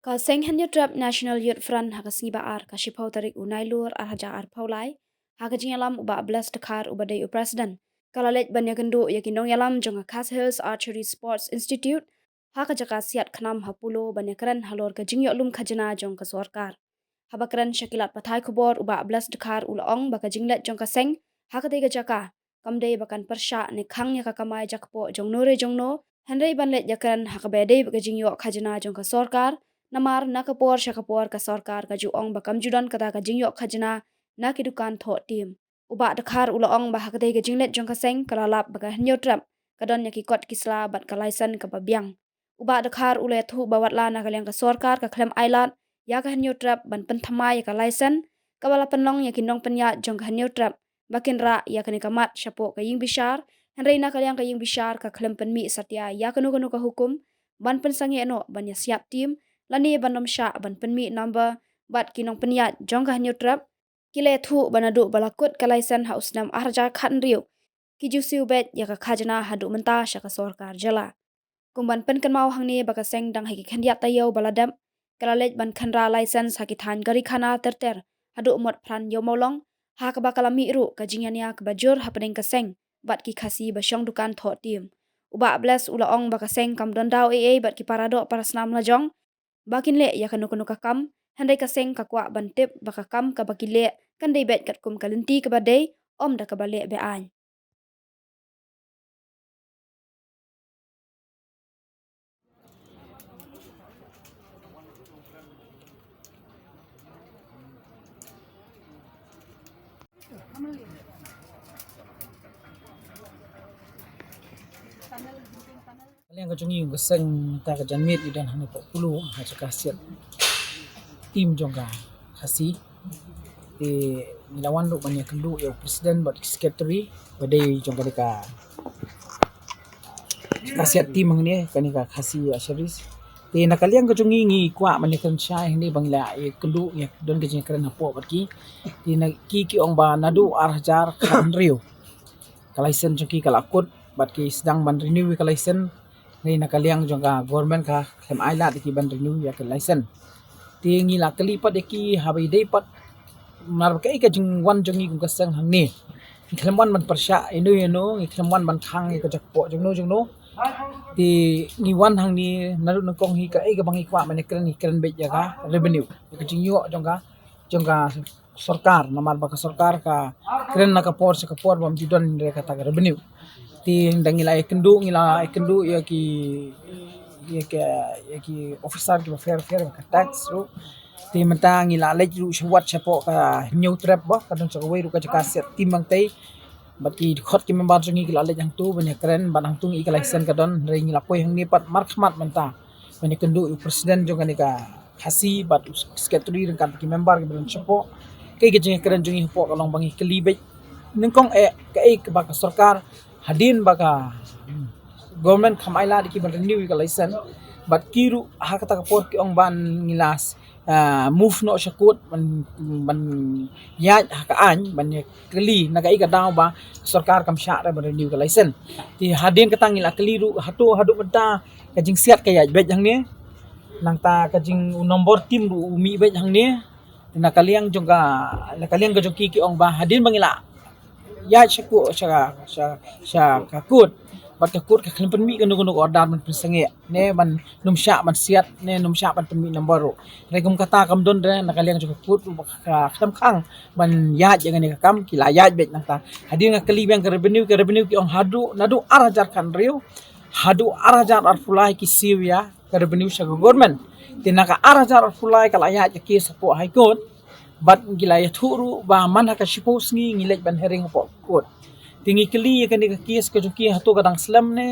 Ka seng hanyo trap National Youth Front ha kasngi ba ar ka shipau tarik unai lur ar haja ar paulai ha ka jingalam uba ablas tekar uba day president kala let banya kendo yakinong yalam jonga Cass Hills Archery Sports Institute ha ka jaka siat khanam hapulo banya kran halor ka jingyo lum khajana jong ka sorkar habakran shakilat pathai kubor uba ablas tekar ulong baka jinglet jong ka seng ha ka tega jaka kamdei bakan persha ne khang ya ka kamai jakpo jong nore jong no Henry banlet yakran ha ka bedei baka jingyo khajana jong ka sorkar namar nakapor shakapor ka sorkar ka juong bakam judan kata ka jingyo khajna na ki dukan tho tim uba dakhar ulong ba hakate ka jinglet jong ka seng kalalap baka hnyo trap kadon yaki kot kisla bat ka license ka babyang uba dakhar ule thu bawatla na kalyang ka sorkar ka klem ailat ya ka hnyo trap ban penthamai ka license kabala penlong yaki nong penya jong ka hnyo trap bakin ra ya ka nikamat shapo ka ying bishar henry na kalyang ka ying bishar ka klem penmi satya ya kanu kanu ka hukum ban pensangi eno ban ya siap tim lani banom sha ban penmi number bat kinong peniat jongga hanyo trap kile thu banadu balakut kalaisan hausnam arja khan riu kijusiu bet ya ka khajana hadu menta shaka sorkar jala kumban pen kan mau hangni baka seng dang haki khandiat tayo baladam kalalej ban khanra license haki than gari khana terter hadu mot pran yo molong ha ka bakala mi ru ka jingyania ka bajur hapeng ka seng bat ki khasi ba shong dukan tho tim uba bless ula ong baka seng kam don daw bat ki parado parasnam la jong bakin le ya kanu kanu kakam handai ka seng ka kwa bantip bakakam ka bakile kan dei bet kat kum kalinti ka badai om da ka bale be an Kalian kajungi yung gaseng ta kajanmit idan hani po pulu ha cakasiat tim jongga kasi di nilawan lu banyak kelu ya presiden buat secretary badai jongga deka kasiat tim ni kani ka kasi asharis di nakalian kajungi ngi kwa manikan syai ni bangla ya kelu ya don kajing keren hapo batki di ki ki ong ba nadu arjar kan riu kalaisen jongki kalakut batki sedang ban renew kalaisen ni nakaliang jongga government ka kem ailat ki ban renew ya ke license tingi la kalipat ki habai dei pat mar kai ka jing wan jongi ku kasang hang ni klemwan man persya inu klemwan ban khang ka jakpo jongno ti ni wan hang ni naru nangkong hi ka ka bangi kwa man keren bet ya ka revenue ka jing yo jongga सरकार नमार बका सरकार का keren na kapor sa kapor bam judon re kata revenue ti dangila ikendu ya ki officer ki fair ka tax ru ti mentang ila lej ru shwat chapo ka new trap ba kadon sa wei ru ka set timang tai bat ki khot ki member sungi ki lej hang tu banya keren ban hang tung i ka license kadon re ngila poi hang ni pat markmat menta banya kendu presiden juga ni ka hasi bat secretary kan ki member ki ban chapo kay gajing keren jungi po kalong bangi kelibet ningkong ka baka sarkar hadin baka government khamaila di ban renew ka license but kiru hakata ka por ki ong ban ngilas move no shakut ban ya hakaan ban keli nagai ka daw ba sarkar kam sha ra ban renew ka license ti hadin katang ngila keliru hadu benta kajing siat kaya bet yang ni nang ta kajing nombor tim ru umi bet yang ni nakaliang ka jong kiki ong ba hadin bangila ya shaku sha kakut bat kakut ka klimpen mi kanu order man pensange ne ban numsha man siat ne numsha ban penmi number ro regum kata kam don re nakaliang jong kakut ka kham khang ban ya jangan ni kam kila ya bet nang ta hadin ka kalibang ka revenue ki ong hadu nadu arajar kan riu hadu arajar arfulai ki siwya ka revenue sha government tinaka arajar fulai kala ya ki sapo high court bat gila ya thuru ba man ka shipos ngi ngilej ban herring po court tingi keli kan ka kies ka juki hatu kadang slam ne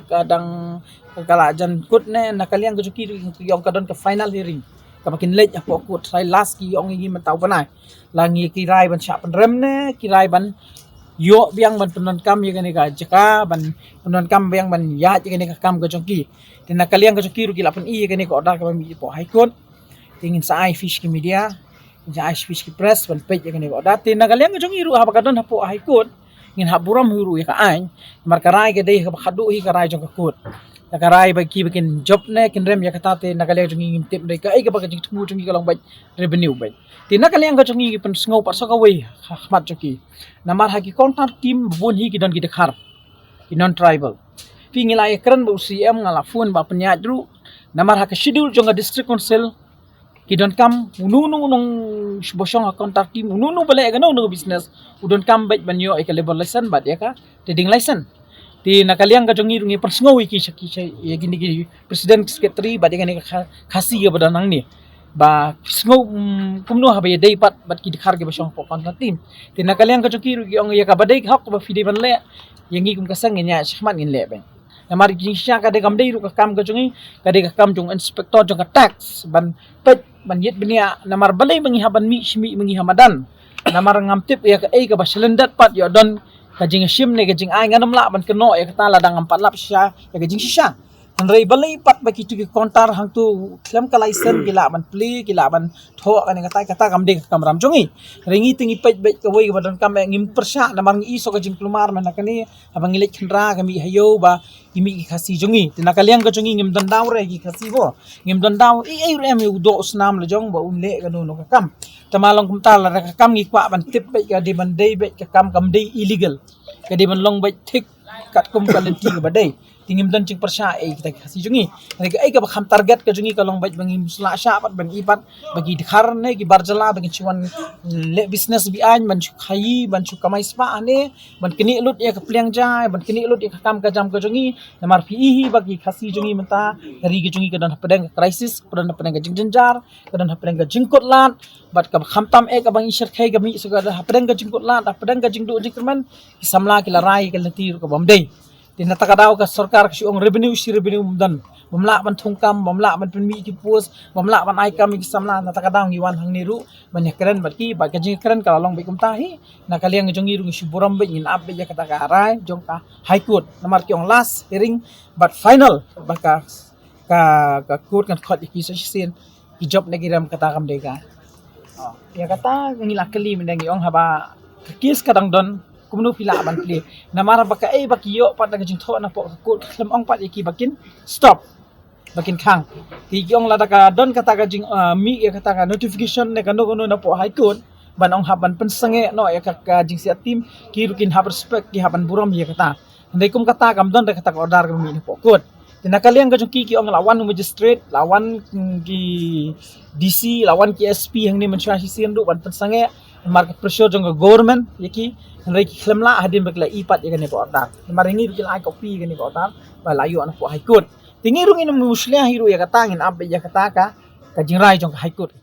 kadang kala jan court ne nakaliang ka juki yong kadon ka final hearing kamakin lej po court sai last ki yong ngi man tau panai langi kirai ban sha pan rem ne kirai ban yo biang ban penon kam ye kan ka jaka ban penon kam biang ban ya ye kan ka kam ka jongki tin nakaliang ka jongki ru kila pan i kan ka order ka mi po high court tingin sa I fish ki media ja I fish ki press ban page kan ka order tin nakaliang ka jongki ru ha kadon ha po high court ngin ha buram huru ya ka ain mar karai ke dei ka khadu hi karai jong ka court nakarai bagi bikin job ne kin rem ya kata te nakaliang jong ngim tip mereka ai ka bagi jing temu jong kalong bai revenue bai ti nakaliang ka jong ngi pen sngo par so ka wei khmat joki namar haki kontar team bun hi ki don ki dekhar ki non tribal pi ngila ya kran bu cm ngala phone ba penya dru namar haki schedule jong district council ki don kam ununu nong bosong kontar team ununu bale ga no business udon kam bai banyo ai ka level license ba ya ka trading license ti nakaliang ka jongi rungi persngowi ki ya gini gini presiden secretary ba dengan khasi ya badan nang ni ba sngo kumno ha ba dei pat bat ki dikhar ge basong po kontan tim ti nakaliang ka jongi rugi ong ya ka badai hok ba fide ban le yangi kum kasang nya shmat ngin le ba amari jing sha ka de kam dei ru ka kam ka jongi ka de ka kam jong inspector jong ka tax ban pet ban yet benia namar balai mangi haban mi shmi mangi hamadan namar ngamtip ya ka ai ka ba selendat pat ya don kajing sim ne kajing ai nganam la ban keno ya kata ladang 4 lap sya ya kajing sisa andrei balai pat baki tu kontar hang tu klem ka license gila ban pli gila ban tho kan kata kam ding kam ram jongi ringi tingi pej bej ka wei badan kam ngim persya namar ngi so kajing klumar man kani abang ngilik khendra kami hayo ba imi ki khasi jongi tinakaliang ka jongi ngim dan daw re ki khasi bo ngim dan daw ai rem yu do snam le jong ba unle ka no ka kam tamalong kumtal la ka kam ngi kwa ban tip bej ka di ban dei bej ka kam dei illegal ka di ban long bej thik kat kum kalenti ka badai tingim dan cing persya kita khasi jongi ai ka kham target ka jongi ka long bej bangi musla sya pat ban ipat bagi dikhar ne ki barjala bagi chuan le business bi an ban khai ban chu kamai spa ane ban kini lut ya ka pliang jai ban kini lut ya ka kam ka jam ka jongi namar fi hi bagi khasi jongi menta ri ka jongi ka dan pedang crisis pedang ka jing jenjar ka dan pedang ka jingkot lat bat ka kham tam ka bang isher khai ka mi so ka pedang ka jingkot lat pedang ka jingdu jingkerman samla ki larai ka letir ka bomdei tin takadaw ka sarkar ka siong revenue dan mamla ban thungkam mamla ban penmi ki pos mamla ban ai kam ki samla takadaw ngiwan hang niru banyak keren batki ba ka jing keren ka long be kum tahi nakaliang jong iru ngi buram be in ab be ya kata ka arai jong ka high court namar ki ong last hearing but final baka ka court kan khot ki so sin ki job lagi ram kata kam de ka ya kata ngila kali mendangi ong haba kis kadang don kumno pila ban pli namara baka baki yo pat na jing tho na po ko klem ong pat iki bakin stop bakin khang ti gyong la ka don kata ka jing mi ya kata ka notification ne kano na po high court ban ong haban pensange no ya ka jing sia tim ki rukin hab respect ki haban buram ya kata ndai kum kata kam don kata ka order ka mi po court tinakaliang ka jong ki ong lawan magistrate lawan ki DC lawan ki SP hang ni mensyasi sindu ban pensange market pressure jong government yaki ngai ki khlemla hadim bekla ipat ya kan ko order maringi rukil ai copy kan ko order ba layu an ko high court tingi rungin muslia hiru ya kata ngin ab ya kata ka jingrai jong high court